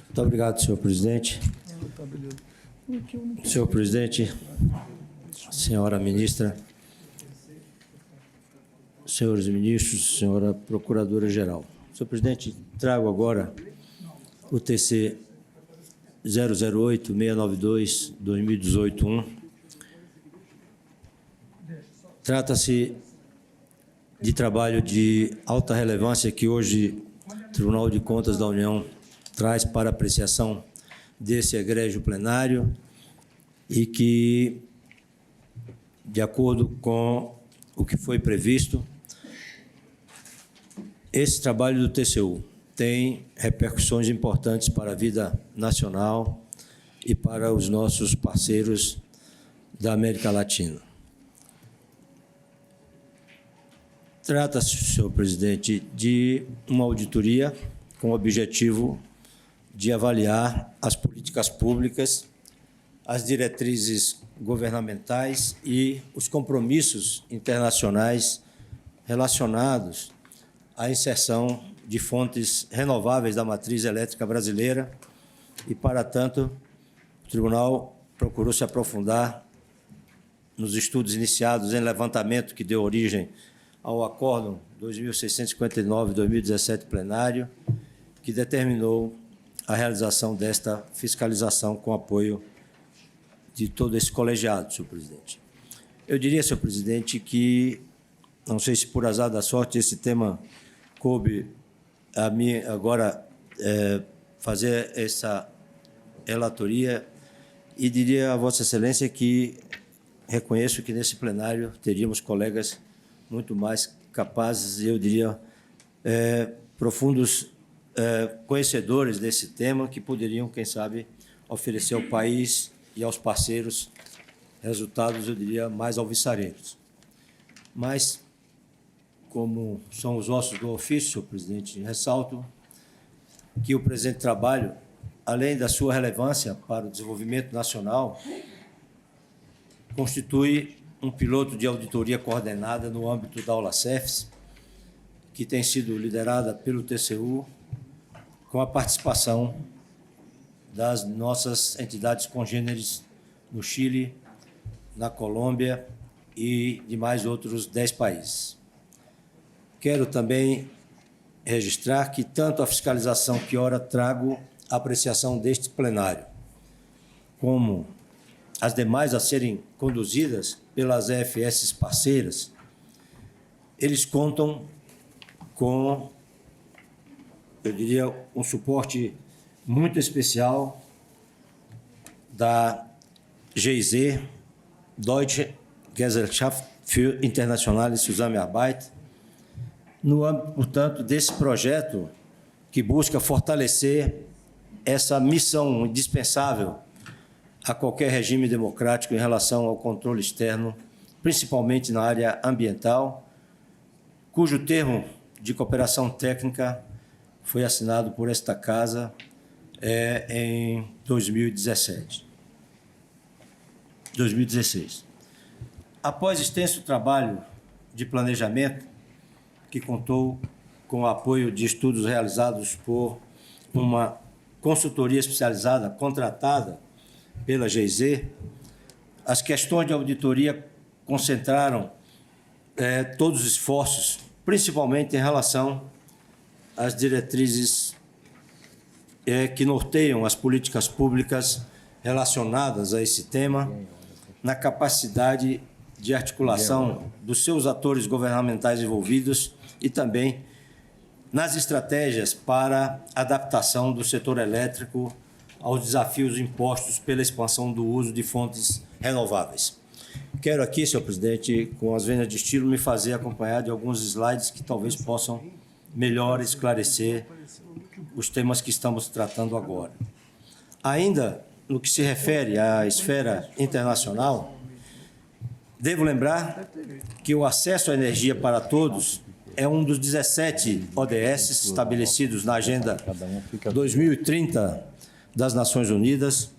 Muito obrigado, senhor presidente. Senhor presidente, senhora ministra, senhores ministros, senhora procuradora-geral. Senhor presidente, trago agora o TC 008-692-2018-1. Trata-se de trabalho de alta relevância que hoje o Tribunal de Contas da União traz para apreciação desse egrégio plenário e que, de acordo com o que foi previsto, esse trabalho do TCU tem repercussões importantes para a vida nacional e para os nossos parceiros da América Latina. Trata-se, senhor presidente, de uma auditoria com o objetivo de avaliar as políticas públicas, as diretrizes governamentais e os compromissos internacionais relacionados à inserção de fontes renováveis da matriz elétrica brasileira e, para tanto, o Tribunal procurou se aprofundar nos estudos iniciados em levantamento que deu origem ao Acórdão 2659-2017 plenário, que determinou a realização desta fiscalização com apoio de todo esse colegiado, senhor presidente. Eu diria, senhor presidente, que, não sei se por azar da sorte, esse tema coube a mim agora fazer essa relatoria e diria a Vossa Excelência que reconheço que nesse plenário teríamos colegas muito mais capazes, eu diria, profundos conhecedores desse tema que poderiam, quem sabe, oferecer ao país e aos parceiros resultados, eu diria, mais alvissareiros. Mas, como são os ossos do ofício, senhor presidente, ressalto que o presente trabalho, além da sua relevância para o desenvolvimento nacional, constitui um piloto de auditoria coordenada no âmbito da OLACEFS, que tem sido liderada pelo TCU, com a participação das nossas entidades congêneres no Chile, na Colômbia e de mais outros 10 países. Quero também registrar que tanto a fiscalização que ora trago à apreciação deste plenário, como as demais a serem conduzidas pelas EFS parceiras, eles contam com, eu diria, um suporte muito especial da GIZ, Deutsche Gesellschaft für internationale Zusammenarbeit, no âmbito, portanto, desse projeto que busca fortalecer essa missão indispensável a qualquer regime democrático em relação ao controle externo, principalmente na área ambiental, cujo termo de cooperação técnica foi assinado por esta Casa em 2016. Após extenso trabalho de planejamento, que contou com o apoio de estudos realizados por uma consultoria especializada contratada pela GIZ, as questões de auditoria concentraram todos os esforços, principalmente em relação às diretrizes que norteiam as políticas públicas relacionadas a esse tema, na capacidade de articulação dos seus atores governamentais envolvidos e também nas estratégias para adaptação do setor elétrico aos desafios impostos pela expansão do uso de fontes renováveis. Quero aqui, senhor presidente, com as vênias de estilo, me fazer acompanhar de alguns slides que talvez possam melhor esclarecer os temas que estamos tratando agora. Ainda no que se refere à esfera internacional, devo lembrar que o acesso à energia para todos é um dos 17 ODS estabelecidos na Agenda 2030 das Nações Unidas,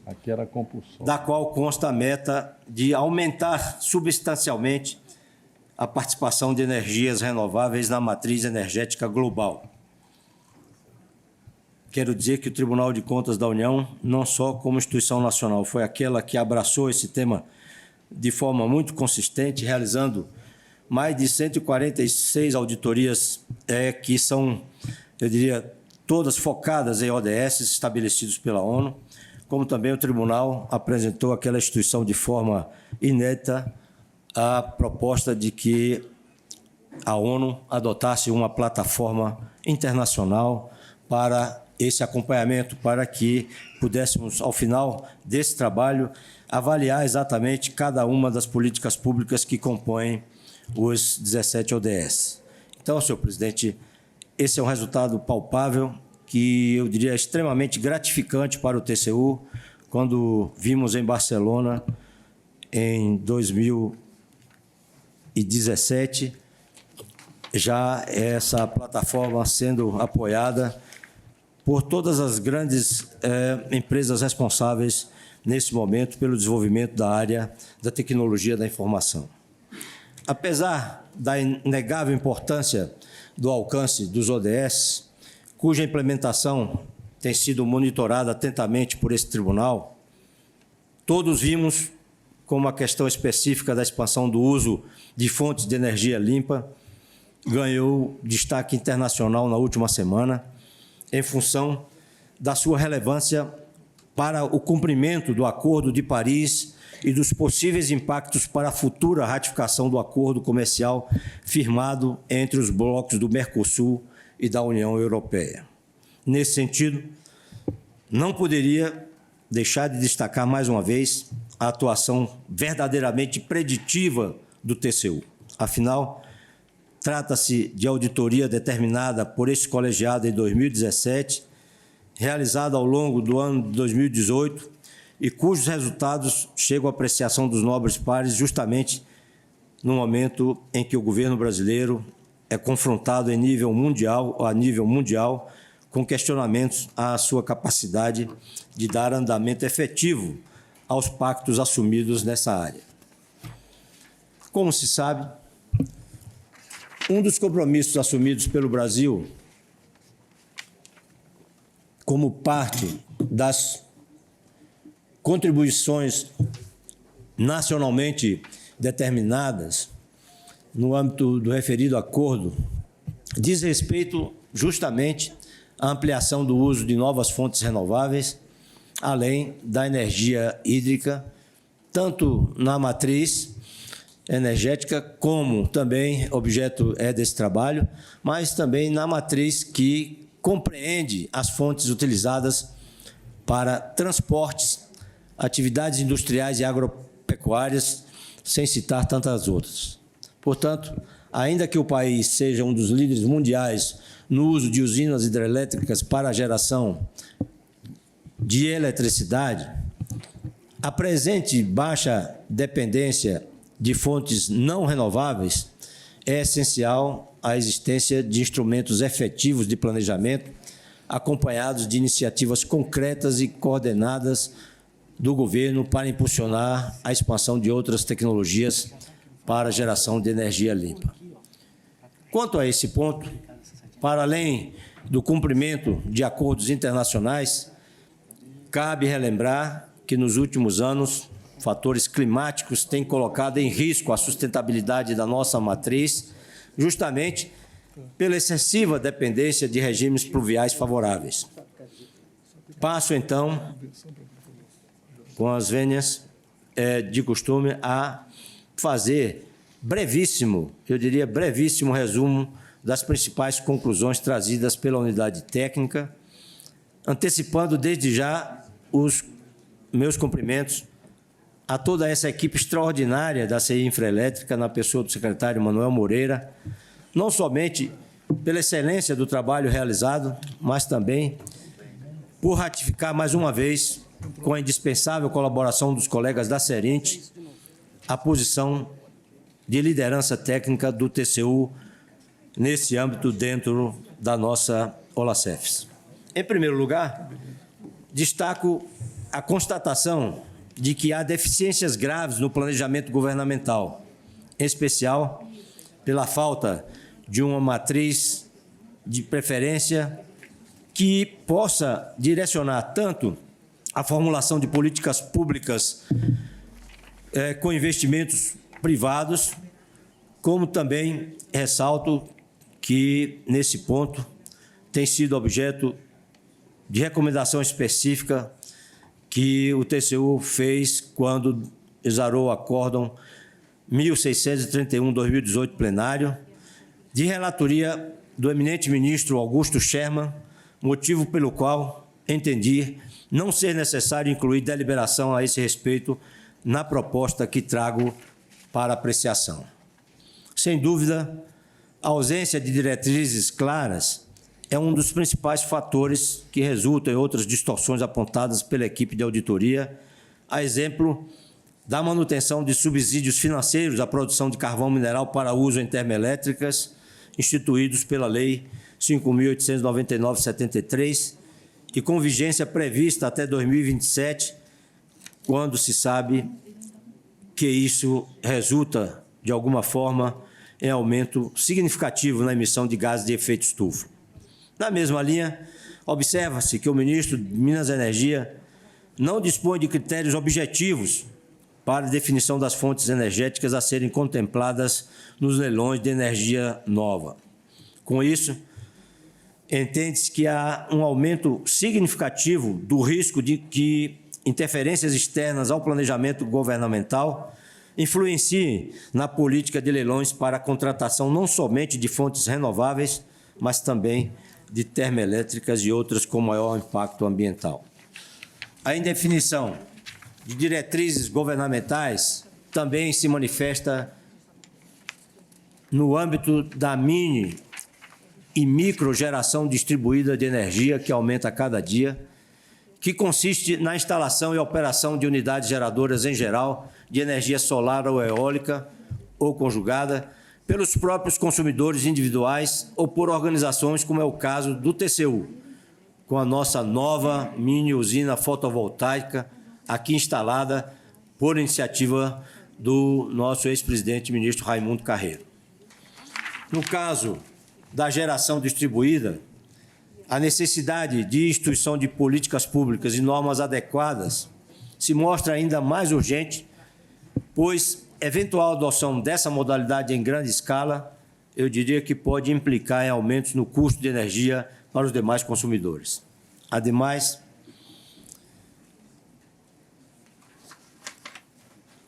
da qual consta a meta de aumentar substancialmente a participação de energias renováveis na matriz energética global. quero dizer que o Tribunal de Contas da União, não só como instituição nacional, foi aquela que abraçou esse tema de forma muito consistente, realizando mais de 146 auditorias que são, eu diria, todas focadas em ODS estabelecidos pela ONU, como também o Tribunal apresentou àquela instituição de forma inédita a proposta de que a ONU adotasse uma plataforma internacional para esse acompanhamento, para que pudéssemos, ao final desse trabalho, avaliar exatamente cada uma das políticas públicas que compõem os 17 ODS. Então, senhor presidente, esse é um resultado palpável que eu diria extremamente gratificante para o TCU, quando vimos em Barcelona, em 2017, já essa plataforma sendo apoiada por todas as grandes empresas responsáveis, nesse momento, pelo desenvolvimento da área da tecnologia da informação. Apesar da inegável importância do alcance dos ODS, cuja implementação tem sido monitorada atentamente por esse tribunal, todos vimos como a questão específica da expansão do uso de fontes de energia limpa ganhou destaque internacional na última semana, em função da sua relevância para o cumprimento do Acordo de Paris e dos possíveis impactos para a futura ratificação do acordo comercial firmado entre os blocos do Mercosul e da União Europeia. Nesse sentido, não poderia deixar de destacar mais uma vez a atuação verdadeiramente preditiva do TCU. Afinal, trata-se de auditoria determinada por esse colegiado em 2017, realizada ao longo do ano de 2018 e cujos resultados chegam à apreciação dos nobres pares justamente no momento em que o governo brasileiro é confrontado a nível mundial com questionamentos à sua capacidade de dar andamento efetivo aos pactos assumidos nessa área. Como se sabe, um dos compromissos assumidos pelo Brasil como parte das contribuições nacionalmente determinadas no âmbito do referido acordo diz respeito justamente à ampliação do uso de novas fontes renováveis, além da energia hídrica, tanto na matriz energética, como também objeto desse trabalho, mas também na matriz que compreende as fontes utilizadas para transportes, atividades industriais e agropecuárias, sem citar tantas outras. Portanto, ainda que o país seja um dos líderes mundiais no uso de usinas hidrelétricas para a geração de eletricidade, a presente baixa dependência de fontes não renováveis é essencial à existência de instrumentos efetivos de planejamento, acompanhados de iniciativas concretas e coordenadas do governo para impulsionar a expansão de outras tecnologias para a geração de energia limpa. Quanto a esse ponto, para além do cumprimento de acordos internacionais, cabe relembrar que nos últimos anos fatores climáticos têm colocado em risco a sustentabilidade da nossa matriz, justamente pela excessiva dependência de regimes pluviais favoráveis. Passo, então, com as vênias de costume, a fazer brevíssimo, eu diria brevíssimo resumo das principais conclusões trazidas pela unidade técnica, antecipando desde já os meus cumprimentos a toda essa equipe extraordinária da CI Infraelétrica, na pessoa do secretário Manuel Moreira, não somente pela excelência do trabalho realizado, mas também por ratificar mais uma vez, com a indispensável colaboração dos colegas da Serint, a posição de liderança técnica do TCU nesse âmbito dentro da nossa OLACEFS. Em primeiro lugar, destaco a constatação de que há deficiências graves no planejamento governamental, em especial pela falta de uma matriz de preferência que possa direcionar tanto a formulação de políticas públicas com investimentos privados, como também ressalto que, nesse ponto, tem sido objeto de recomendação específica que o TCU fez quando exarou o Acórdão 1631/2018 plenário, de relatoria do eminente ministro Augusto Scherman, motivo pelo qual entendi não ser necessário incluir deliberação a esse respeito na proposta que trago para apreciação. Sem dúvida, a ausência de diretrizes claras é um dos principais fatores que resultam em outras distorções apontadas pela equipe de auditoria, a exemplo da manutenção de subsídios financeiros à produção de carvão mineral para uso em termoelétricas, instituídos pela Lei 5.899/73 e com vigência prevista até 2027, quando se sabe que isso resulta, de alguma forma, em aumento significativo na emissão de gases de efeito estufa. Na mesma linha, observa-se que o ministro de Minas e Energia não dispõe de critérios objetivos para a definição das fontes energéticas a serem contempladas nos leilões de energia nova. Com isso, entende-se que há um aumento significativo do risco de que interferências externas ao planejamento governamental influenciem na política de leilões para a contratação não somente de fontes renováveis, mas também de termoelétricas e outras com maior impacto ambiental. A indefinição de diretrizes governamentais também se manifesta no âmbito da mini e microgeração distribuída de energia, que aumenta a cada dia, que consiste na instalação e operação de unidades geradoras em geral de energia solar ou eólica ou conjugada pelos próprios consumidores individuais ou por organizações, como é o caso do TCU, com a nossa nova mini usina fotovoltaica aqui instalada por iniciativa do nosso ex-presidente ministro Raimundo Carreiro. No caso da geração distribuída, a necessidade de instituição de políticas públicas e normas adequadas se mostra ainda mais urgente, pois eventual adoção dessa modalidade em grande escala, eu diria que pode implicar em aumentos no custo de energia para os demais consumidores. Ademais,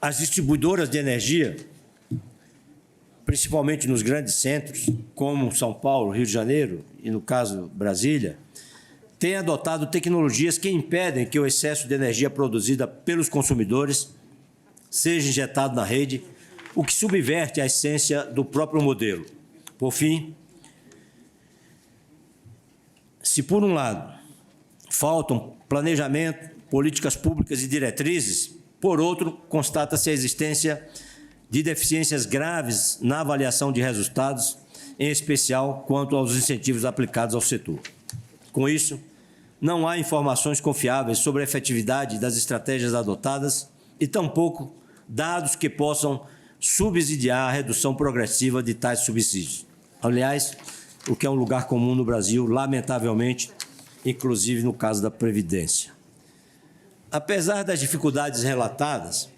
as distribuidoras de energia, principalmente nos grandes centros, como São Paulo, Rio de Janeiro e, no caso, Brasília, têm adotado tecnologias que impedem que o excesso de energia produzida pelos consumidores seja injetado na rede, o que subverte a essência do próprio modelo. Por fim, se por um lado faltam planejamento, políticas públicas e diretrizes, por outro, constata-se a existência de deficiências graves na avaliação de resultados, em especial quanto aos incentivos aplicados ao setor. Com isso, não há informações confiáveis sobre a efetividade das estratégias adotadas e tampouco dados que possam subsidiar a redução progressiva de tais subsídios. Aliás, o que é um lugar comum no Brasil, lamentavelmente, inclusive no caso da Previdência. Apesar das dificuldades relatadas,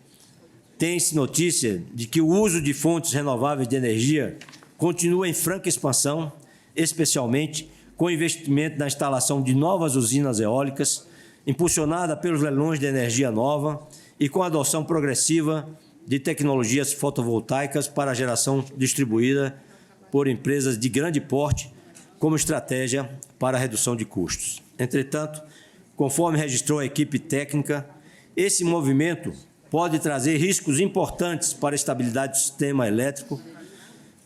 tem-se notícia de que o uso de fontes renováveis de energia continua em franca expansão, especialmente com o investimento na instalação de novas usinas eólicas, impulsionada pelos leilões de energia nova e com a adoção progressiva de tecnologias fotovoltaicas para a geração distribuída por empresas de grande porte como estratégia para a redução de custos. Entretanto, conforme registrou a equipe técnica, esse movimento pode trazer riscos importantes para a estabilidade do sistema elétrico,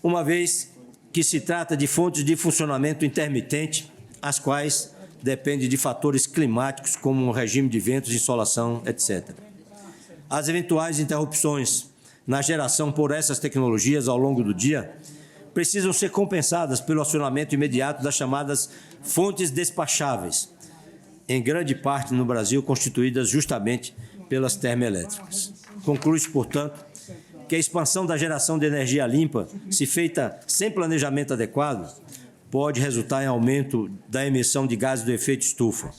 uma vez que se trata de fontes de funcionamento intermitente, as quais dependem de fatores climáticos, como o regime de ventos, insolação, etc. As eventuais interrupções na geração por essas tecnologias ao longo do dia precisam ser compensadas pelo acionamento imediato das chamadas fontes despacháveis, em grande parte no Brasil constituídas justamente pelas termoelétricas. Conclui-se, portanto, que a expansão da geração de energia limpa, se feita sem planejamento adequado, pode resultar em aumento da emissão de gases do efeito estufa.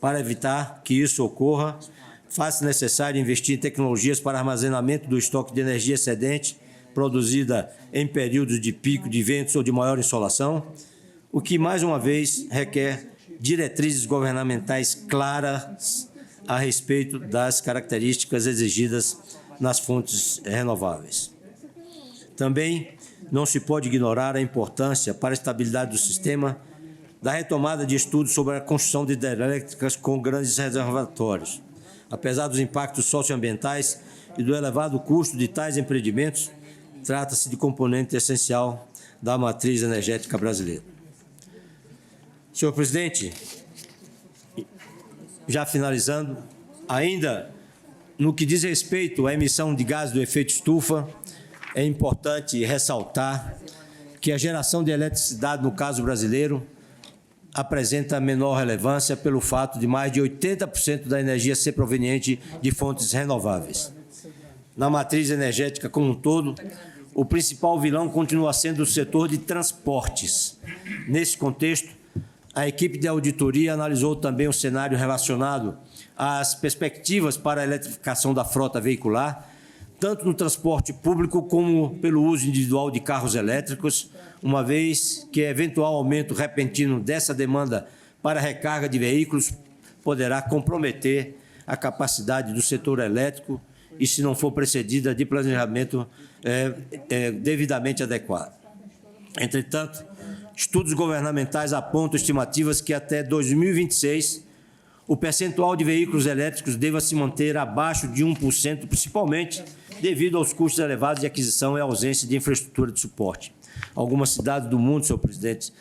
Para evitar que isso ocorra, faz-se necessário investir em tecnologias para armazenamento do estoque de energia excedente produzida em períodos de pico de ventos ou de maior insolação, o que, mais uma vez, requer diretrizes governamentais claras a respeito das características exigidas nas fontes renováveis. Também não se pode ignorar a importância para a estabilidade do sistema da retomada de estudos sobre a construção de hidrelétricas com grandes reservatórios. Apesar dos impactos socioambientais e do elevado custo de tais empreendimentos, trata-se de componente essencial da matriz energética brasileira. Senhor presidente, já finalizando, ainda no que diz respeito à emissão de gases do efeito estufa, é importante ressaltar que a geração de eletricidade, no caso brasileiro, apresenta menor relevância pelo fato de mais de 80% da energia ser proveniente de fontes renováveis. Na matriz energética como um todo, o principal vilão continua sendo o setor de transportes. Nesse contexto, a equipe de auditoria analisou também o cenário relacionado às perspectivas para a eletrificação da frota veicular, tanto no transporte público como pelo uso individual de carros elétricos, uma vez que eventual aumento repentino dessa demanda para recarga de veículos poderá comprometer a capacidade do setor elétrico e, se não for precedida de planejamento devidamente adequado. Entretanto, estudos governamentais apontam estimativas que até 2026 o percentual de veículos elétricos deva se manter abaixo de 1%, principalmente devido aos custos elevados de aquisição e ausência de infraestrutura de suporte. Algumas cidades do mundo, senhor presidente,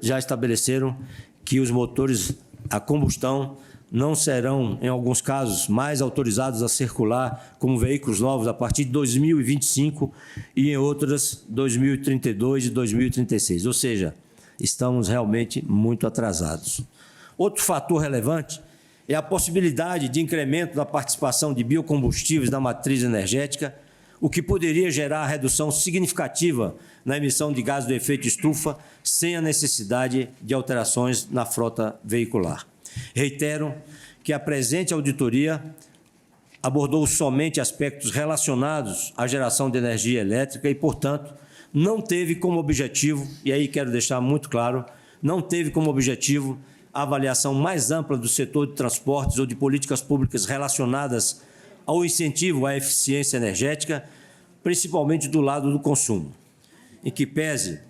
já estabeleceram que os motores a combustão não serão, em alguns casos, mais autorizados a circular como veículos novos a partir de 2025 e, em outras, 2032 e 2036. Ou seja, estamos realmente muito atrasados. Outro fator relevante é a possibilidade de incremento da participação de biocombustíveis na matriz energética, o que poderia gerar redução significativa na emissão de gases do efeito estufa, sem a necessidade de alterações na frota veicular. Reitero que a presente auditoria abordou somente aspectos relacionados à geração de energia elétrica e, portanto, não teve como objetivo, e aí quero deixar muito claro, não teve como objetivo a avaliação mais ampla do setor de transportes ou de políticas públicas relacionadas ao incentivo à eficiência energética, principalmente do lado do consumo. Em que pese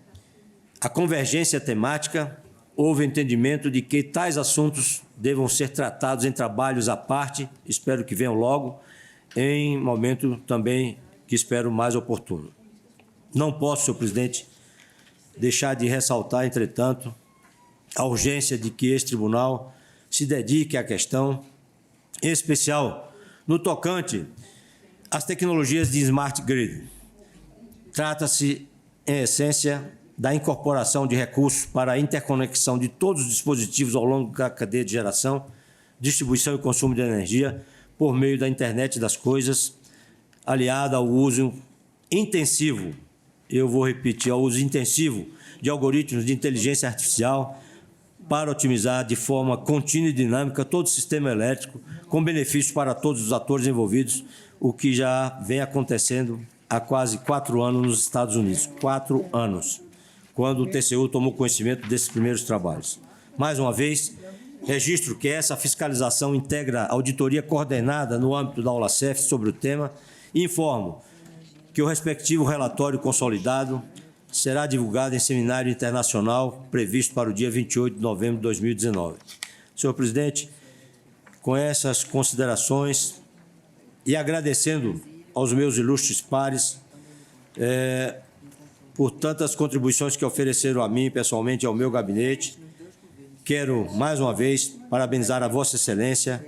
a convergência temática, houve entendimento de que tais assuntos devam ser tratados em trabalhos à parte, espero que venham logo, em momento também que espero mais oportuno. Não posso, senhor presidente, deixar de ressaltar, entretanto, a urgência de que este tribunal se dedique à questão, em especial no tocante às tecnologias de Smart Grid. Trata-se, em essência, da incorporação de recursos para a interconexão de todos os dispositivos ao longo da cadeia de geração, distribuição e consumo de energia por meio da internet das coisas, aliada ao uso intensivo, eu vou repetir, ao uso intensivo de algoritmos de inteligência artificial para otimizar de forma contínua e dinâmica todo o sistema elétrico, com benefícios para todos os atores envolvidos, o que já vem acontecendo há quase 4 anos nos Estados Unidos. 4 anos. Quando o TCU tomou conhecimento desses primeiros trabalhos. Mais uma vez, registro que essa fiscalização integra a auditoria coordenada no âmbito da Aulacef sobre o tema e informo que o respectivo relatório consolidado será divulgado em seminário internacional previsto para o dia 28 de novembro de 2019. Senhor presidente, com essas considerações e agradecendo aos meus ilustres pares, por tantas contribuições que ofereceram a mim, pessoalmente, e ao meu gabinete. Quero, mais uma vez, parabenizar a Vossa Excelência,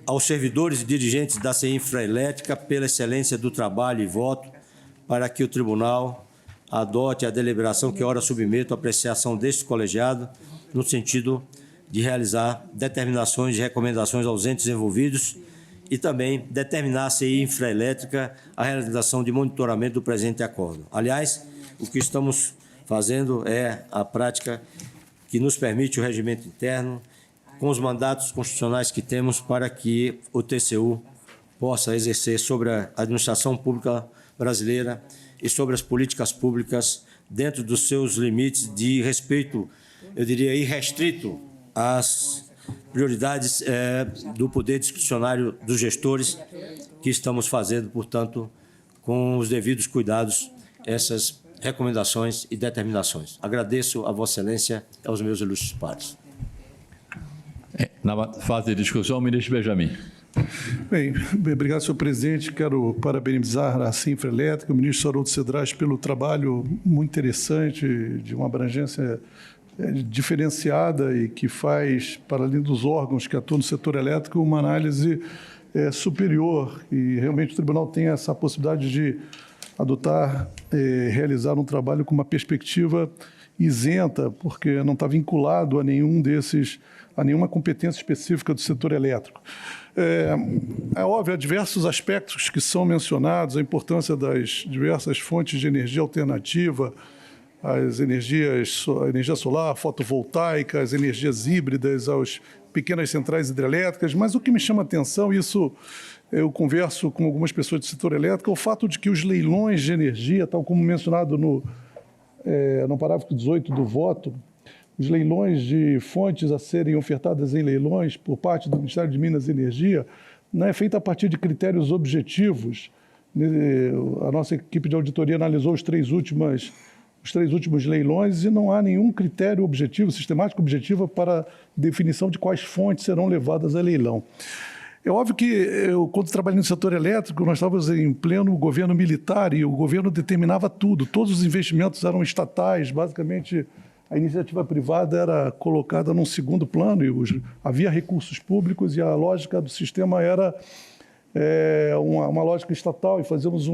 aos servidores e dirigentes da CI Infraelétrica pela excelência do trabalho e voto, para que o Tribunal adote a deliberação que ora submeto à apreciação deste colegiado, no sentido de realizar determinações e recomendações aos entes envolvidos e também determinar a CI Infraelétrica a realização de monitoramento do presente acordo. Aliás, o que estamos fazendo a prática que nos permite o regimento interno, com os mandatos constitucionais que temos para que o TCU possa exercer sobre a administração pública brasileira e sobre as políticas públicas dentro dos seus limites de respeito, eu diria, irrestrito às prioridades do poder discricionário dos gestores, que estamos fazendo, portanto, com os devidos cuidados, essas recomendações e determinações. Agradeço a Vossa Excelência e aos meus ilustres pares. Na fase de discussão, o ministro Benjamin. Bem, obrigado, senhor presidente. Quero parabenizar a Cinfra Elétrica, o ministro Haroldo Cedrais, pelo trabalho muito interessante, de uma abrangência diferenciada e que faz, para além dos órgãos que atuam no setor elétrico, uma análise superior. E realmente o tribunal tem essa possibilidade de adotar, realizar um trabalho com uma perspectiva isenta, porque não está vinculado a nenhuma competência específica do setor elétrico. É óbvio, há diversos aspectos que são mencionados, a importância das diversas fontes de energia alternativa, a energia solar, fotovoltaica, as energias híbridas, as pequenas centrais hidrelétricas, mas o que me chama a atenção, isso eu converso com algumas pessoas do setor elétrico, é o fato de que os leilões de energia, tal como mencionado no parágrafo 18 do voto, os leilões de fontes a serem ofertadas em leilões por parte do Ministério de Minas e Energia não é feita a partir de critérios objetivos. A nossa equipe de auditoria analisou os três últimos leilões e não há nenhum critério objetivo, sistemático objetivo para definição de quais fontes serão levadas a leilão. É óbvio que eu, quando trabalhei no setor elétrico, nós estávamos em pleno governo militar e o governo determinava tudo, todos os investimentos eram estatais, basicamente a iniciativa privada era colocada num segundo plano e havia recursos públicos e a lógica do sistema era uma lógica estatal e fazíamos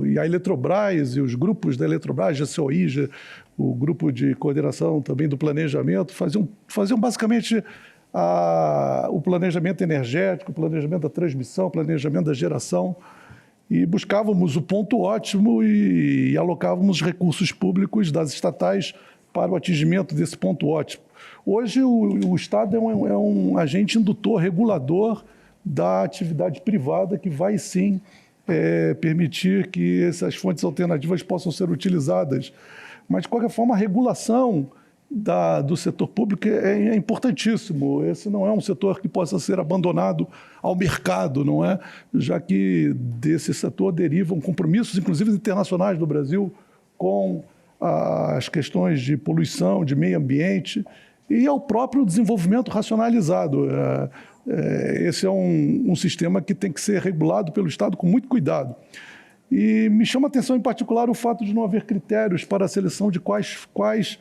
e a Eletrobras e os grupos da Eletrobras, GCOI, o grupo de coordenação também do planejamento, faziam basicamente o planejamento energético, o planejamento da transmissão, o planejamento da geração e buscávamos o ponto ótimo e alocávamos recursos públicos das estatais para o atingimento desse ponto ótimo. Hoje, o Estado é um agente indutor, regulador da atividade privada que vai, sim, permitir que essas fontes alternativas possam ser utilizadas. Mas, de qualquer forma, a regulação do setor público é importantíssimo. Esse não é um setor que possa ser abandonado ao mercado, não é? Já que desse setor derivam compromissos, inclusive internacionais do Brasil, com as questões de poluição, de meio ambiente e ao próprio desenvolvimento racionalizado. Esse é um sistema que tem que ser regulado pelo Estado com muito cuidado. E me chama a atenção, em particular, o fato de não haver critérios para a seleção de quais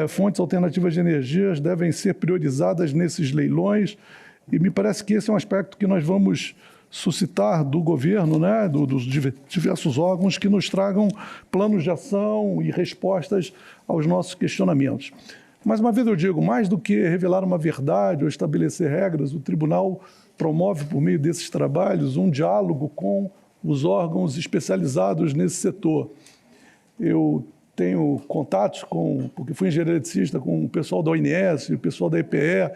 fontes alternativas de energias devem ser priorizadas nesses leilões. E me parece que esse é um aspecto que nós vamos suscitar do governo, né, dos diversos órgãos que nos tragam planos de ação e respostas aos nossos questionamentos. Mais uma vez eu digo, mais do que revelar uma verdade ou estabelecer regras, o tribunal promove, por meio desses trabalhos, um diálogo com os órgãos especializados nesse setor. Eu tenho contatos porque fui engenheiro eletricista, com o pessoal da ONS, o pessoal da EPE.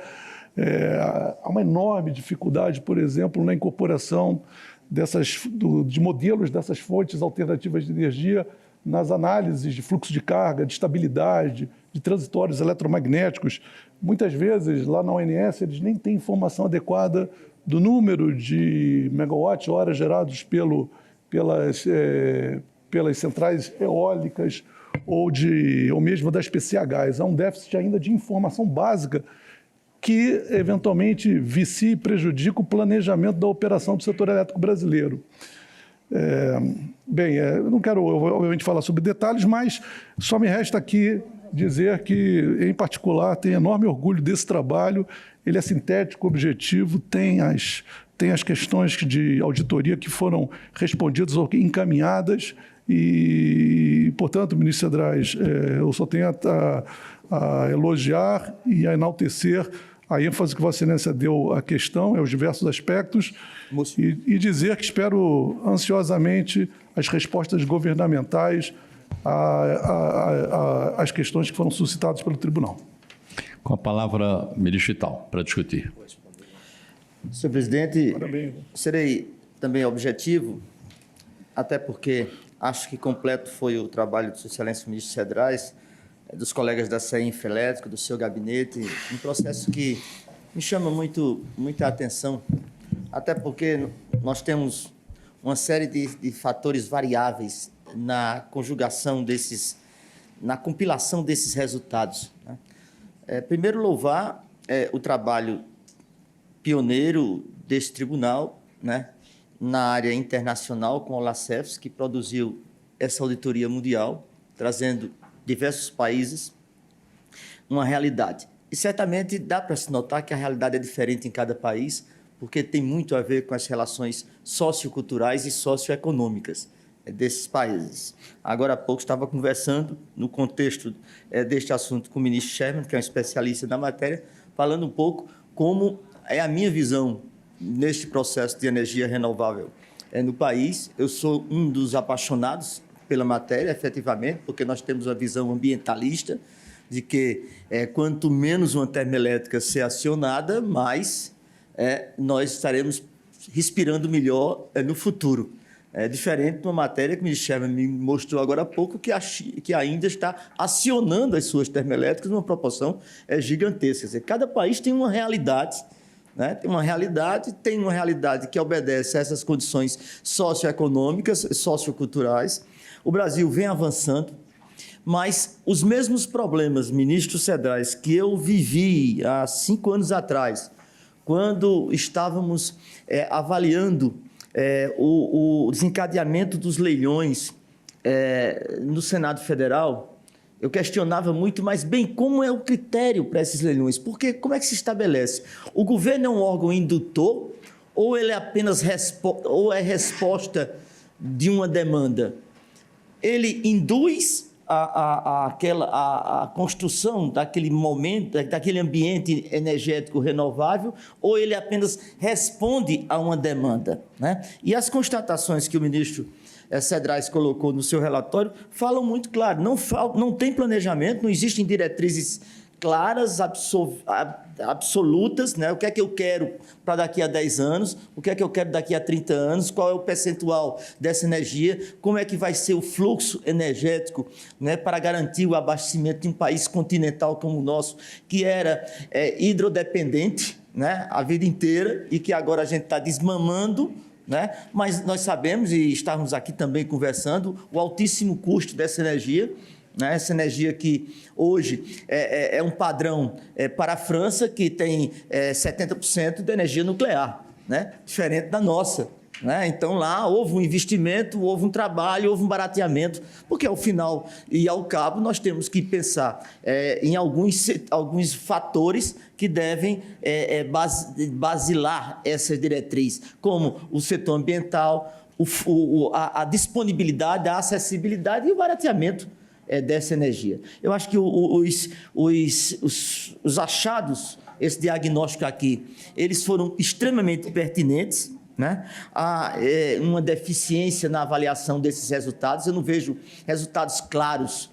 Há uma enorme dificuldade, por exemplo, na incorporação de modelos dessas fontes alternativas de energia nas análises de fluxo de carga, de estabilidade, de transitórios eletromagnéticos. Muitas vezes, lá na ONS, eles nem têm informação adequada do número de megawatt-horas gerados pelas centrais eólicas ou mesmo das PCHs. Há um déficit ainda de informação básica que, eventualmente, vicia e prejudica o planejamento da operação do setor elétrico brasileiro. Eu não quero, obviamente, falar sobre detalhes, mas só me resta aqui dizer que, em particular, tenho enorme orgulho desse trabalho. Ele é sintético, objetivo, tem as questões de auditoria que foram respondidas ou encaminhadas e, portanto, ministro Cedrais, eu só tenho a elogiar e a enaltecer a ênfase que Vossa Excelência deu à questão, aos diversos aspectos, e dizer que espero ansiosamente as respostas governamentais as questões que foram suscitadas pelo tribunal. Com a palavra, ministro Vital, para discutir. Senhor presidente, Parabéns. serei também objetivo, até porque acho que completo foi o trabalho do Sua Excelência Ministro Cedrais, dos colegas da CEINFRA Elétrica, do seu gabinete, um processo que me chama muita atenção, até porque nós temos uma série de fatores variáveis na conjugação desses, na compilação desses resultados, né? Primeiro, louvar o trabalho pioneiro desse tribunal, né, na área internacional, com o LACEFS, que produziu essa auditoria mundial, trazendo diversos países uma realidade. E certamente dá para se notar que a realidade é diferente em cada país, porque tem muito a ver com as relações socioculturais e socioeconômicas desses países. Agora há pouco estava conversando, no contexto deste assunto, com o ministro Sherman, que é um especialista na matéria, falando um pouco como é a minha visão neste processo de energia renovável no país. Eu sou um dos apaixonados pela matéria, efetivamente, porque nós temos uma visão ambientalista de que quanto menos uma termoelétrica ser acionada, mais nós estaremos respirando melhor no futuro. É diferente de uma matéria que o ministro Sherman me mostrou agora há pouco, que ainda está acionando as suas termoelétricas numa proporção gigantesca. Quer dizer, cada país tem uma realidade, né? Tem uma realidade que obedece a essas condições socioeconômicas, socioculturais. O Brasil vem avançando, mas os mesmos problemas, ministro Cedrais, que eu vivi há 5 anos atrás, quando estávamos avaliando o desencadeamento dos leilões no Senado Federal, eu questionava muito, mas bem, como é o critério para esses leilões? Porque como é que se estabelece? O governo é um órgão indutor ou ele é apenas resposta de uma demanda? Ele induz a construção daquele momento, daquele ambiente energético renovável, ou ele apenas responde a uma demanda, né? E as constatações que o ministro Cedrais colocou no seu relatório falam muito claro, não tem planejamento, não existem diretrizes claras, absolutas, né? O que é que eu quero para daqui a 10 anos, o que é que eu quero daqui a 30 anos, qual é o percentual dessa energia, como é que vai ser o fluxo energético, né, para garantir o abastecimento de um país continental como o nosso, que era hidrodependente, né, a vida inteira, e que agora a gente está desmamando, né? Mas nós sabemos, e estávamos aqui também conversando, o altíssimo custo dessa energia, né? Essa energia que hoje é um padrão para a França, que tem 70% de energia nuclear, né? Diferente da nossa, né? Então lá houve um investimento, houve um trabalho, houve um barateamento, porque ao final e ao cabo nós temos que pensar em alguns fatores que devem basilar essa diretriz, como o setor ambiental, a disponibilidade, a acessibilidade e o barateamento dessa energia. Eu acho que os achados, esse diagnóstico aqui, eles foram extremamente pertinentes, né? Há uma deficiência na avaliação desses resultados. Eu não vejo resultados claros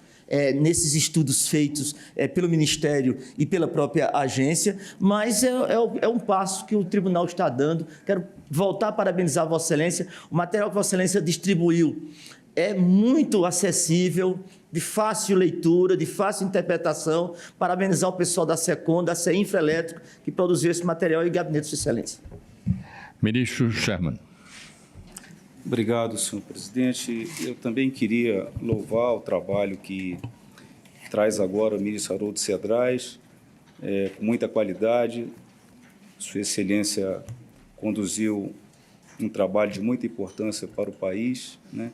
nesses estudos feitos pelo Ministério e pela própria agência, mas é um passo que o tribunal está dando. Quero voltar a parabenizar a Vossa Excelência. O material que Vossa Excelência distribuiu é muito acessível, de fácil leitura, de fácil interpretação. Parabenizar o pessoal da SECOM, da CEINFRA Elétrica, que produziu esse material, e o Gabinete de Sua Excelência. Ministro Sherman. Obrigado, senhor presidente. Eu também queria louvar o trabalho que traz agora o ministro Haroldo Cedrais, com muita qualidade. Sua Excelência conduziu um trabalho de muita importância para o país, né?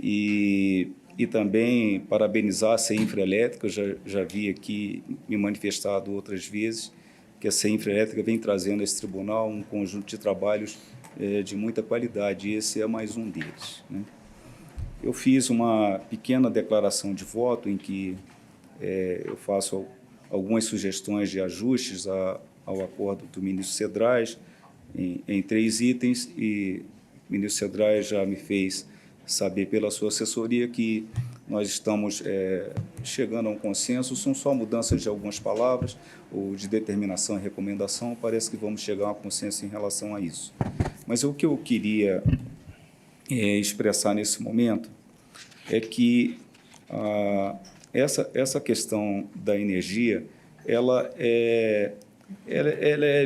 E também parabenizar a CEINFRA Elétrica. Eu já vi aqui me manifestado outras vezes que a CEINFRA Elétrica vem trazendo a esse tribunal um conjunto de trabalhos de muita qualidade, e esse é mais um deles, né? Eu fiz uma pequena declaração de voto em que eu faço algumas sugestões de ajustes ao acordo do ministro Cedrais em 3 itens, e o ministro Cedrais já me fez saber pela sua assessoria que nós estamos chegando a um consenso, são só mudanças de algumas palavras, ou de determinação e recomendação, parece que vamos chegar a um consenso em relação a isso. Mas o que eu queria expressar nesse momento é que essa questão da energia, ela é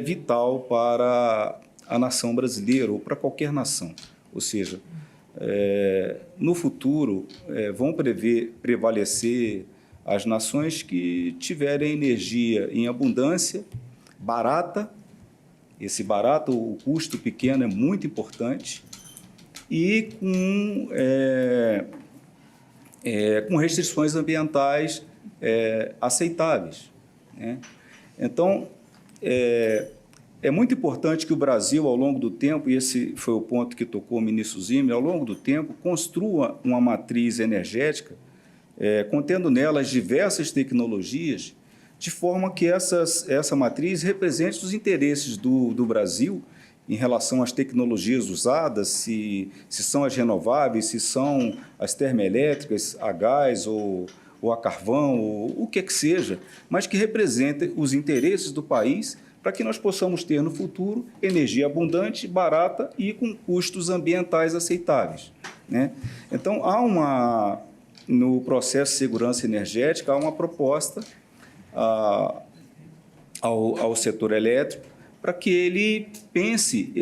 vital para a nação brasileira ou para qualquer nação. Ou seja, no futuro vão prevalecer as nações que tiverem energia em abundância, barata. Esse barato, o custo pequeno é muito importante, e com restrições ambientais aceitáveis, né? Então, é muito importante que o Brasil, ao longo do tempo, e esse foi o ponto que tocou o ministro Zimmer, ao longo do tempo, construa uma matriz energética, contendo nela as diversas tecnologias, de forma que essa matriz represente os interesses do Brasil em relação às tecnologias usadas, se são as renováveis, se são as termoelétricas, a gás ou a carvão, ou o que seja, mas que representem os interesses do país para que nós possamos ter no futuro energia abundante, barata e com custos ambientais aceitáveis, né? Então, no processo de segurança energética, há uma proposta ao setor elétrico para que ele pense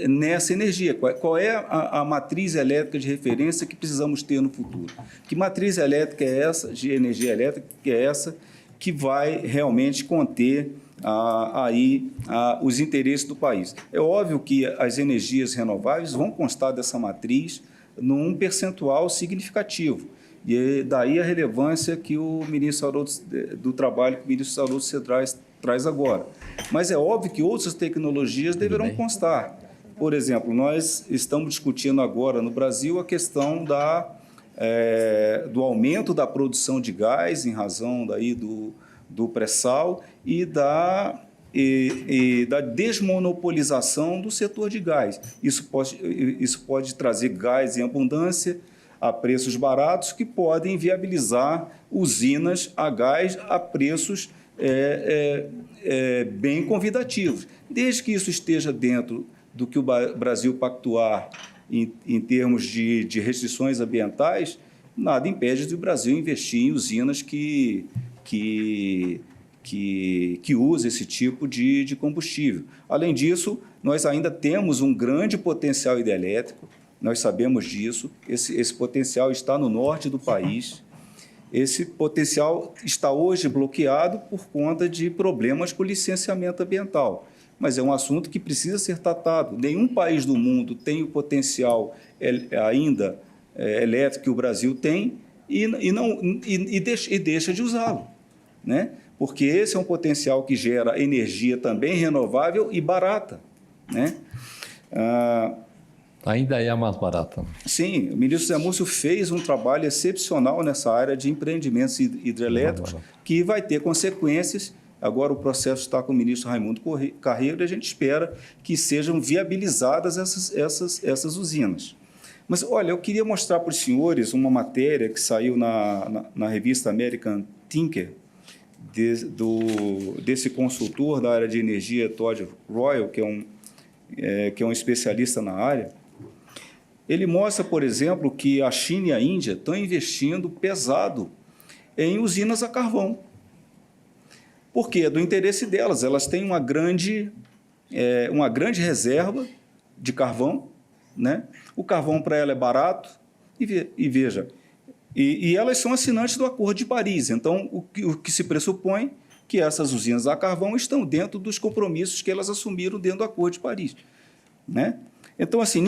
nessa energia. Qual é a matriz elétrica de referência que precisamos ter no futuro? Que matriz elétrica é essa, de energia elétrica, que é essa que vai realmente conter os interesses do país? É óbvio que as energias renováveis vão constar dessa matriz num percentual significativo. E daí a relevância que o ministro do Trabalho, que o ministro Haroldo traz agora. Mas é óbvio que outras tecnologias deverão constar. Por exemplo, nós estamos discutindo agora no Brasil a questão do aumento da produção de gás em razão daí do pré-sal e da desmonopolização do setor de gás. Isso pode trazer gás em abundância a preços baratos, que podem viabilizar usinas a gás a preços bem convidativos. Desde que isso esteja dentro do que o Brasil pactuar em termos de restrições ambientais, nada impede do Brasil investir em usinas que usa esse tipo de combustível. Além disso, nós ainda temos um grande potencial hidrelétrico, nós sabemos disso, esse potencial está no norte do país. Esse potencial está hoje bloqueado por conta de problemas com licenciamento ambiental, mas é um assunto que precisa ser tratado. Nenhum país do mundo tem o potencial ainda elétrico que o Brasil tem e deixa de usá-lo, né? Porque esse é um potencial que gera energia também renovável e barata, né? Ainda é mais barata. Sim, o ministro Zé Múcio fez um trabalho excepcional nessa área de empreendimentos hidrelétricos, que vai ter consequências. Agora o processo está com o ministro Raimundo Carreiro e a gente espera que sejam viabilizadas essas usinas. Mas, olha, eu queria mostrar para os senhores uma matéria que saiu na revista American Thinker, desse consultor da área de energia, Todd Royal, que é um especialista na área. Ele mostra, por exemplo, que a China e a Índia estão investindo pesado em usinas a carvão. Por quê? É do interesse delas. Elas têm uma grande reserva de carvão, né? O carvão para ela é barato, e veja, e elas são assinantes do Acordo de Paris. Então, o que se pressupõe que essas usinas a carvão estão dentro dos compromissos que elas assumiram dentro do Acordo de Paris, né? Então, assim,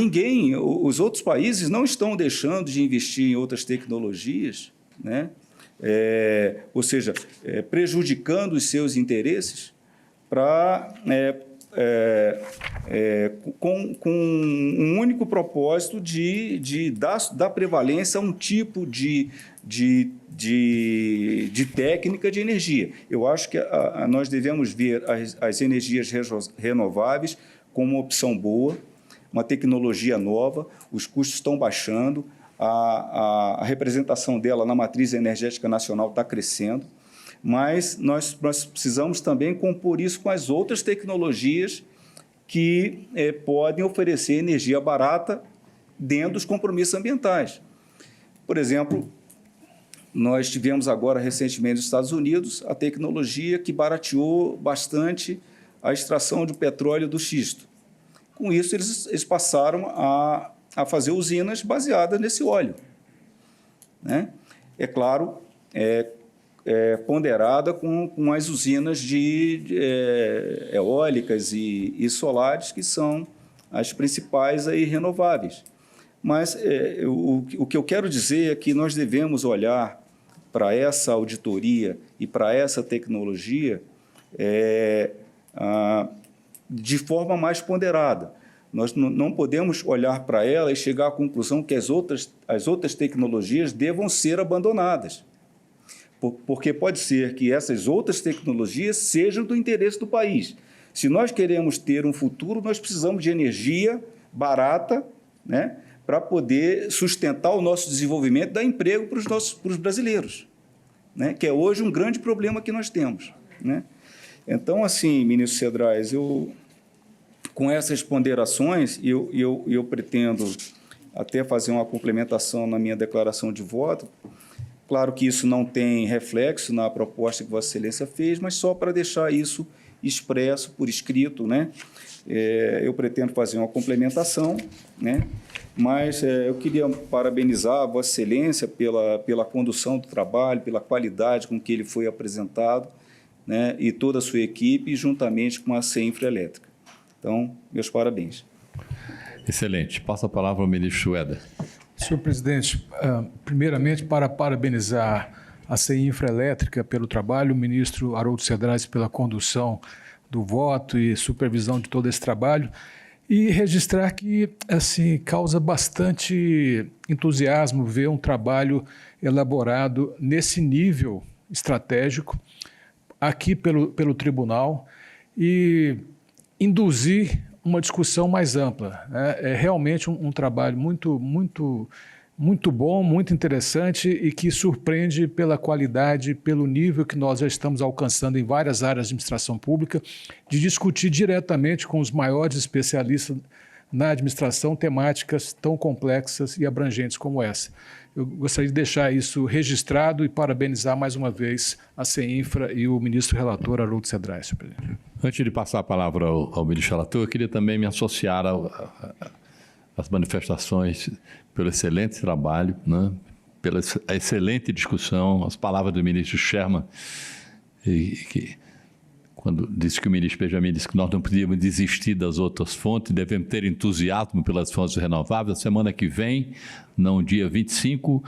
os outros países não estão deixando de investir em outras tecnologias, né? Ou seja, prejudicando os seus interesses com um único propósito de dar prevalência a um tipo de técnica de energia. Eu acho que nós devemos ver as energias renováveis como uma opção boa, uma tecnologia nova, os custos estão baixando, a representação dela na matriz energética nacional está crescendo, mas nós precisamos também compor isso com as outras tecnologias que podem oferecer energia barata dentro dos compromissos ambientais. Por exemplo, nós tivemos agora recentemente nos Estados Unidos a tecnologia que barateou bastante a extração de petróleo do xisto. Com isso, eles passaram a fazer usinas baseadas nesse óleo, né? É claro, ponderada com as usinas eólicas e solares, que são as principais aí renováveis. Mas o que eu quero dizer é que nós devemos olhar para essa auditoria e para essa tecnologia de forma mais ponderada. Nós não podemos olhar para ela e chegar à conclusão que as outras tecnologias devam ser abandonadas, porque pode ser que essas outras tecnologias sejam do interesse do país. Se nós queremos ter um futuro, nós precisamos de energia barata, né, para poder sustentar o nosso desenvolvimento e dar emprego para os brasileiros, né, que é hoje um grande problema que nós temos, né? Então, assim, ministro Cedrais, com essas ponderações, eu pretendo até fazer uma complementação na minha declaração de voto. Claro que isso não tem reflexo na proposta que Vossa Excelência fez, mas só para deixar isso expresso por escrito, né? Eu pretendo fazer uma complementação, né? Mas eu queria parabenizar a Vossa Excelência pela condução do trabalho, pela qualidade com que ele foi apresentado, né? E toda a sua equipe, juntamente com a CEINFRA Elétrica. Então, meus parabéns. Excelente. Passa a palavra ao ministro Éder. Senhor presidente, primeiramente, para parabenizar a CEINFRA Elétrica pelo trabalho, o ministro Haroldo Cedrais pela condução do voto e supervisão de todo esse trabalho, e registrar que, assim, causa bastante entusiasmo ver um trabalho elaborado nesse nível estratégico aqui pelo tribunal e induzir uma discussão mais ampla, né? É realmente um trabalho muito bom, muito interessante e que surpreende pela qualidade, pelo nível que nós já estamos alcançando em várias áreas de administração pública, de discutir diretamente com os maiores especialistas na administração temáticas tão complexas e abrangentes como essa. Eu gostaria de deixar isso registrado e parabenizar mais uma vez a CEINFRA e o ministro relator Haroldo Cedrais, senhor presidente. Antes de passar a palavra ao ministro relator, eu queria também me associar às manifestações pelo excelente trabalho, né? Pela excelente discussão, as palavras do ministro Sherman, que quando disse que o ministro Benjamin disse que nós não podíamos desistir das outras fontes, devemos ter entusiasmo pelas fontes renováveis. A semana que vem, no dia 25,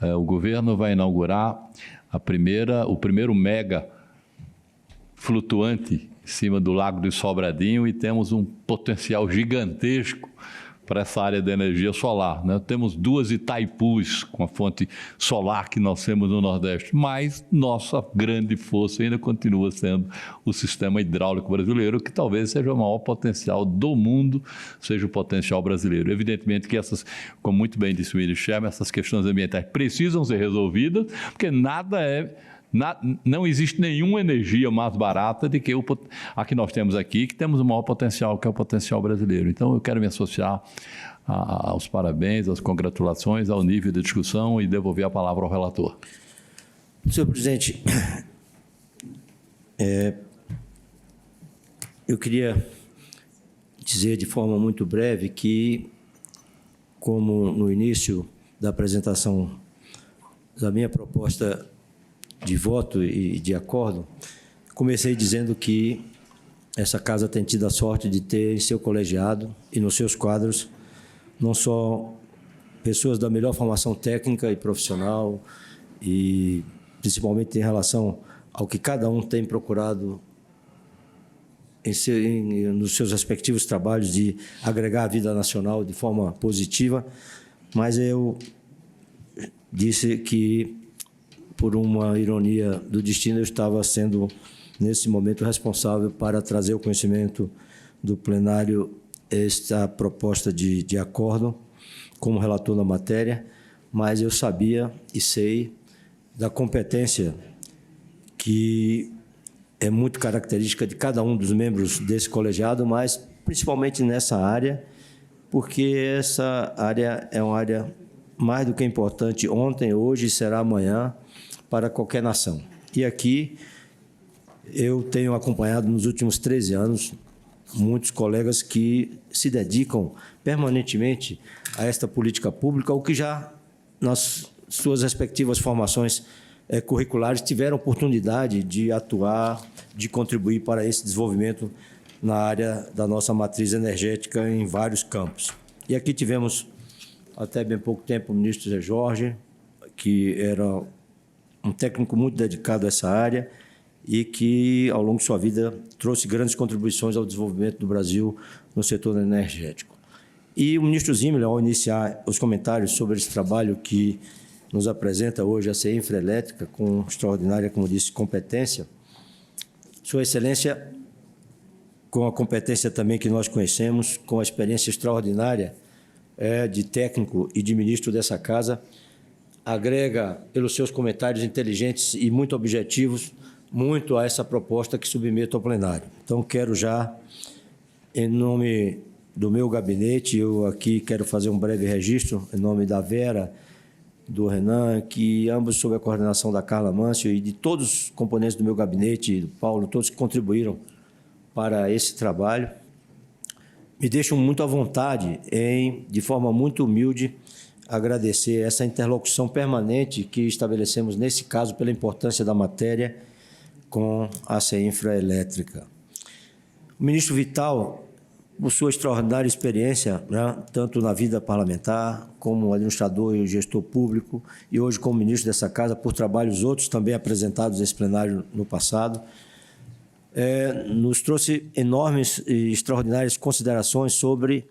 o governo vai inaugurar o primeiro mega flutuante em cima do Lago do Sobradinho e temos um potencial gigantesco para essa área da energia solar, né? Temos 2 Itaipus com a fonte solar que nós temos no Nordeste, mas nossa grande força ainda continua sendo o sistema hidráulico brasileiro, que talvez seja o maior potencial do mundo, seja o potencial brasileiro. Evidentemente que essas, como muito bem disse o ministro Sherman, essas questões ambientais precisam ser resolvidas, porque não existe nenhuma energia mais barata do que a que nós temos aqui, que temos o maior potencial, que é o potencial brasileiro. Então, eu quero me associar aos parabéns, às congratulações, ao nível de discussão e devolver a palavra ao relator. Senhor presidente, eu queria dizer de forma muito breve que, como no início da apresentação da minha proposta de voto e de acordo, comecei dizendo que essa casa tem tido a sorte de ter em seu colegiado e nos seus quadros não só pessoas da melhor formação técnica e profissional e principalmente em relação ao que cada um tem procurado nos seus respectivos trabalhos de agregar a vida nacional de forma positiva, mas eu disse que, por uma ironia do destino, eu estava sendo, nesse momento, responsável para trazer ao conhecimento do plenário esta proposta de acordo como relator na matéria, mas eu sabia e sei da competência que é muito característica de cada um dos membros desse colegiado, mas principalmente nessa área, porque essa área é uma área mais do que importante ontem, hoje e será amanhã para qualquer nação. E aqui eu tenho acompanhado nos últimos 13 anos muitos colegas que se dedicam permanentemente a esta política pública, ou que já nas suas respectivas formações curriculares tiveram oportunidade de atuar, de contribuir para esse desenvolvimento na área da nossa matriz energética em vários campos. E aqui tivemos, até bem pouco tempo, o ministro Zé Jorge, que era um técnico muito dedicado a essa área e que, ao longo de sua vida, trouxe grandes contribuições ao desenvolvimento do Brasil no setor energético. E o ministro Zimmermann, ao iniciar os comentários sobre esse trabalho que nos apresenta hoje a CE Infraelétrica, com extraordinária, como disse, competência, Sua Excelência, com a competência também que nós conhecemos, com a experiência extraordinária de técnico e de ministro dessa casa, agrega, pelos seus comentários inteligentes e muito objetivos, muito a essa proposta que submeto ao plenário. Então, quero já, em nome do meu gabinete, eu aqui quero fazer um breve registro, em nome da Vera, do Renan, que ambos sob a coordenação da Carla Mâncio e de todos os componentes do meu gabinete, do Paulo, todos que contribuíram para esse trabalho, me deixam muito à vontade em, de forma muito humilde, agradecer essa interlocução permanente que estabelecemos, nesse caso, pela importância da matéria com a CE Infraelétrica. O ministro Vital, por sua extraordinária experiência, né, tanto na vida parlamentar, como administrador e gestor público, e hoje como ministro dessa casa, por trabalhos outros também apresentados nesse plenário no passado, nos trouxe enormes e extraordinárias considerações sobre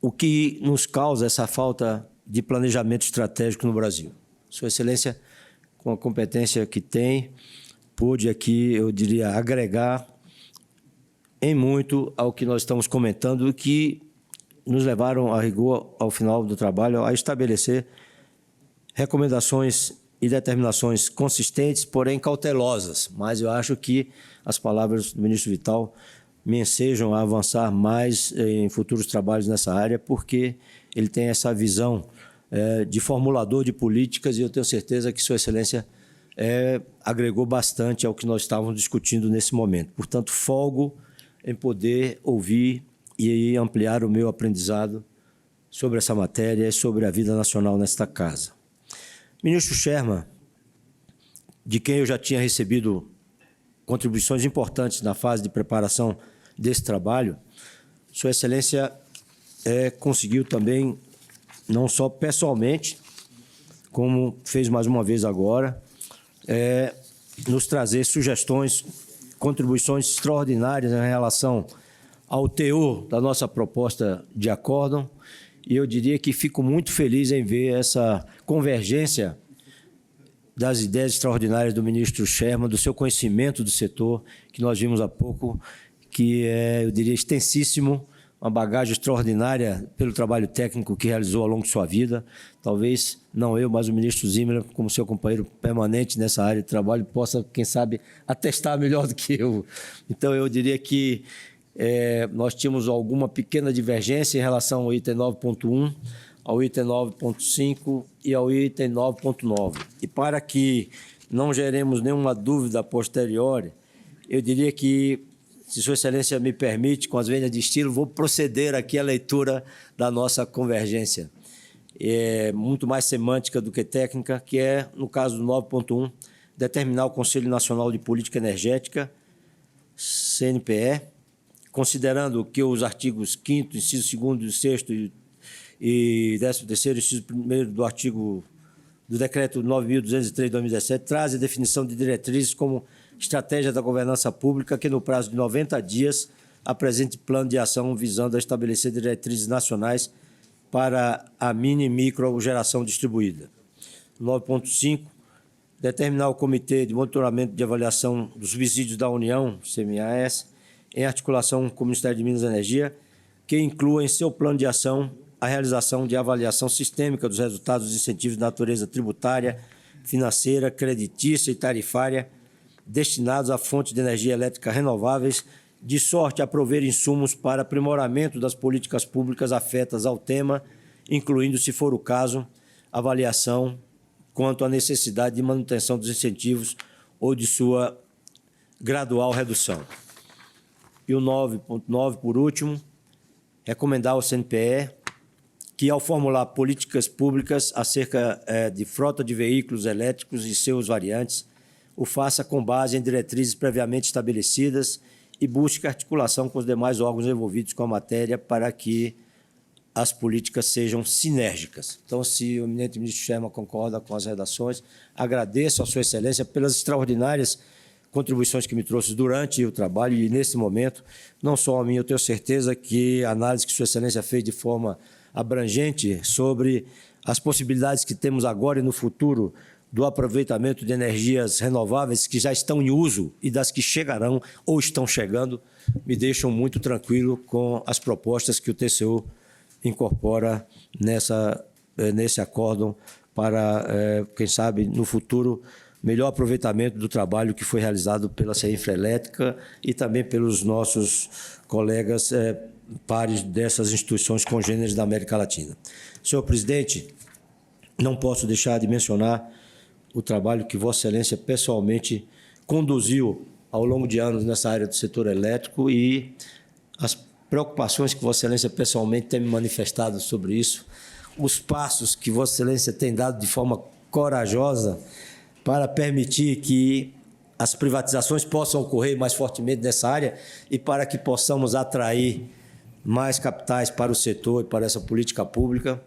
o que nos causa essa falta de planejamento estratégico no Brasil. Sua Excelência, com a competência que tem, pôde aqui, eu diria, agregar em muito ao que nós estamos comentando, e que nos levaram, a rigor, ao final do trabalho, a estabelecer recomendações e determinações consistentes, porém cautelosas. Mas eu acho que as palavras do ministro Vital me ensejam a avançar mais em futuros trabalhos nessa área, porque ele tem essa visão de formulador de políticas, e eu tenho certeza que Sua Excelência agregou bastante ao que nós estávamos discutindo nesse momento. Portanto, folgo em poder ouvir e ampliar o meu aprendizado sobre essa matéria e sobre a vida nacional nesta casa. Ministro Sherman, de quem eu já tinha recebido contribuições importantes na fase de preparação desse trabalho, Sua Excelência conseguiu também, não só pessoalmente, como fez mais uma vez agora, nos trazer sugestões, contribuições extraordinárias em relação ao teor da nossa proposta de acórdão, e eu diria que fico muito feliz em ver essa convergência das ideias extraordinárias do ministro Sherman, do seu conhecimento do setor, que nós vimos há pouco, que é, eu diria, extensíssimo, uma bagagem extraordinária pelo trabalho técnico que realizou ao longo de sua vida. Talvez, não eu, mas o ministro Zimmermann, como seu companheiro permanente nessa área de trabalho, possa, quem sabe, atestar melhor do que eu. Então, eu diria que nós tínhamos alguma pequena divergência em relação ao item 9.1, ao item 9.5 e ao item 9.9. E para que não geremos nenhuma dúvida a posteriori, eu diria que, se Sua Excelência me permite, com as vênias de estilo, vou proceder aqui à leitura da nossa convergência. É muito mais semântica do que técnica, que é, no caso do 9.1, determinar o Conselho Nacional de Política Energética, CNPE, considerando que os artigos 5º, inciso 2º, 6º e 13º, inciso 1º do Decreto 9.203 de 2017, traz a definição de diretrizes como estratégia da governança pública, que no prazo de 90 dias apresente plano de ação visando a estabelecer diretrizes nacionais para a mini e micro geração distribuída. 9.5, determinar o Comitê de Monitoramento de Avaliação dos Subsídios da União, CMAS, em articulação com o Ministério de Minas e Energia, que inclua em seu plano de ação a realização de avaliação sistêmica dos resultados dos incentivos de natureza tributária, financeira, creditícia e tarifária destinados a fontes de energia elétrica renováveis, de sorte a prover insumos para aprimoramento das políticas públicas afetas ao tema, incluindo, se for o caso, avaliação quanto à necessidade de manutenção dos incentivos ou de sua gradual redução. E o 9.9, por último, recomendar ao CNPE que, ao formular políticas públicas acerca de frota de veículos elétricos e seus variantes, o faça com base em diretrizes previamente estabelecidas e busque articulação com os demais órgãos envolvidos com a matéria para que as políticas sejam sinérgicas. Então, se o eminente ministro Sherman concorda com as redações, agradeço a Sua Excelência pelas extraordinárias contribuições que me trouxe durante o trabalho e, nesse momento, não só a mim, eu tenho certeza que a análise que Sua Excelência fez de forma abrangente sobre as possibilidades que temos agora e no futuro do aproveitamento de energias renováveis que já estão em uso e das que chegarão ou estão chegando, me deixam muito tranquilo com as propostas que o TCU incorpora nesse acórdão para, quem sabe, no futuro, melhor aproveitamento do trabalho que foi realizado pela CE Infraelétrica e também pelos nossos colegas pares dessas instituições congêneres da América Latina. Senhor presidente, não posso deixar de mencionar o trabalho que Vossa Excelência pessoalmente conduziu ao longo de anos nessa área do setor elétrico e as preocupações que Vossa Excelência pessoalmente tem me manifestado sobre isso, os passos que Vossa Excelência tem dado de forma corajosa para permitir que as privatizações possam ocorrer mais fortemente nessa área e para que possamos atrair mais capitais para o setor e para essa política pública.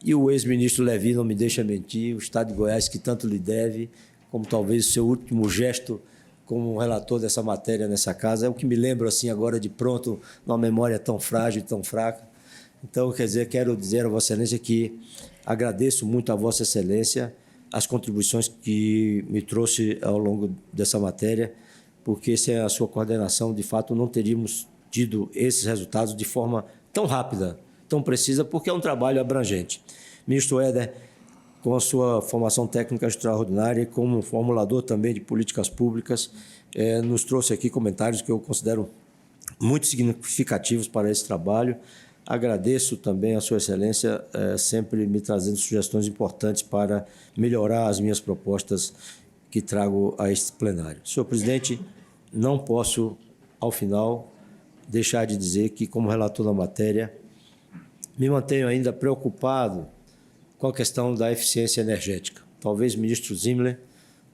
E o ex-ministro Levi não me deixa mentir, o Estado de Goiás, que tanto lhe deve, como talvez o seu último gesto como relator dessa matéria nessa casa, é o que me lembro assim agora de pronto, numa memória tão frágil e tão fraca. Então, quer dizer, quero dizer a Vossa Excelência que agradeço muito a Vossa Excelência as contribuições que me trouxe ao longo dessa matéria, porque sem a sua coordenação, de fato, não teríamos tido esses resultados de forma tão rápida, tão precisa, porque é um trabalho abrangente. Ministro Éder, com a sua formação técnica extraordinária e como formulador também de políticas públicas, nos trouxe aqui comentários que eu considero muito significativos para esse trabalho. Agradeço também a Sua Excelência sempre me trazendo sugestões importantes para melhorar as minhas propostas que trago a este plenário. Senhor presidente, não posso, ao final, deixar de dizer que, como relator da matéria, me mantenho ainda preocupado com a questão da eficiência energética. Talvez ministro Zimmermann,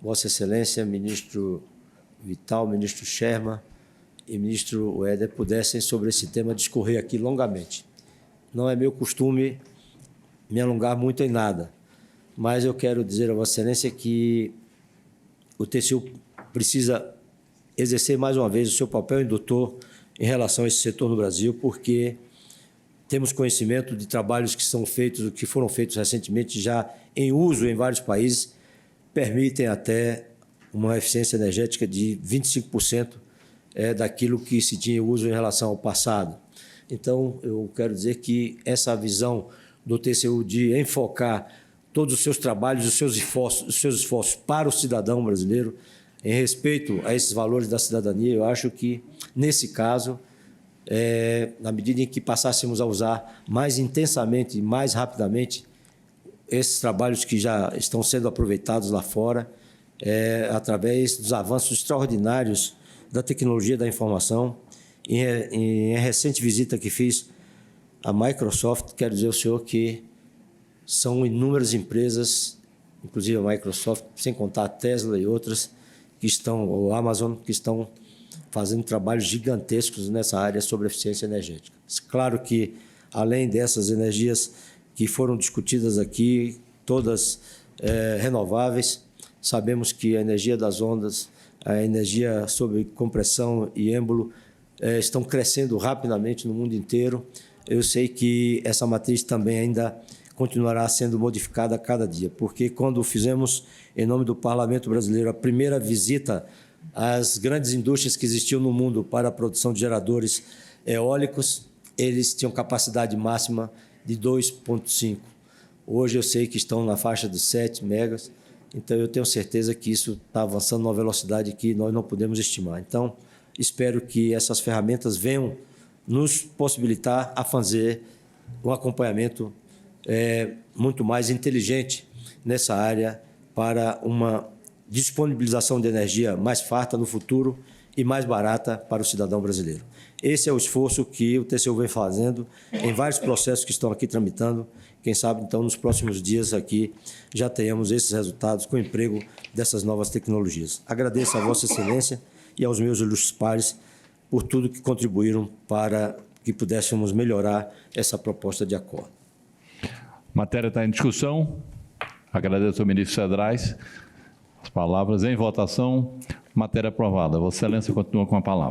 Vossa Excelência, ministro Vital, ministro Sherman e ministro Éder pudessem, sobre esse tema, discorrer aqui longamente. Não é meu costume me alongar muito em nada, mas eu quero dizer a Vossa Excelência que o TCU precisa exercer mais uma vez o seu papel indutor em relação a esse setor no Brasil, porque temos conhecimento de trabalhos que são feitos, que foram feitos recentemente, já em uso em vários países, permitem até uma eficiência energética de 25% daquilo que se tinha uso em relação ao passado. Então, eu quero dizer que essa visão do TCU de enfocar todos os seus trabalhos, os seus esforços para o cidadão brasileiro, em respeito a esses valores da cidadania, eu acho que, nesse caso, na medida em que passássemos a usar mais intensamente e mais rapidamente esses trabalhos que já estão sendo aproveitados lá fora, através dos avanços extraordinários da tecnologia da informação. Em recente visita que fiz à Microsoft, quero dizer ao senhor que são inúmeras empresas, inclusive a Microsoft, sem contar a Tesla e outras, que estão, ou a Amazon, que estão fazendo trabalhos gigantescos nessa área sobre eficiência energética. Claro que, além dessas energias que foram discutidas aqui, todas renováveis, sabemos que a energia das ondas, a energia sob compressão e êmbolo estão crescendo rapidamente no mundo inteiro. Eu sei que essa matriz também ainda continuará sendo modificada a cada dia, porque quando fizemos, em nome do Parlamento Brasileiro, a primeira visita às grandes indústrias que existiam no mundo para a produção de geradores eólicos, eles tinham capacidade máxima de 2,5. Hoje eu sei que estão na faixa de 7 megas, então eu tenho certeza que isso está avançando numa velocidade que nós não podemos estimar. Então, espero que essas ferramentas venham nos possibilitar a fazer um acompanhamento muito mais inteligente nessa área para uma disponibilização de energia mais farta no futuro e mais barata para o cidadão brasileiro. Esse é o esforço que o TCU vem fazendo em vários processos que estão aqui tramitando. Quem sabe, então, nos próximos dias aqui já tenhamos esses resultados com o emprego dessas novas tecnologias. Agradeço a Vossa Excelência e aos meus ilustres pares por tudo que contribuíram para que pudéssemos melhorar essa proposta de acordo. A matéria está em discussão. Agradeço ao ministro Cedrais. As palavras em votação. Matéria aprovada. Vossa Excelência continua com a palavra.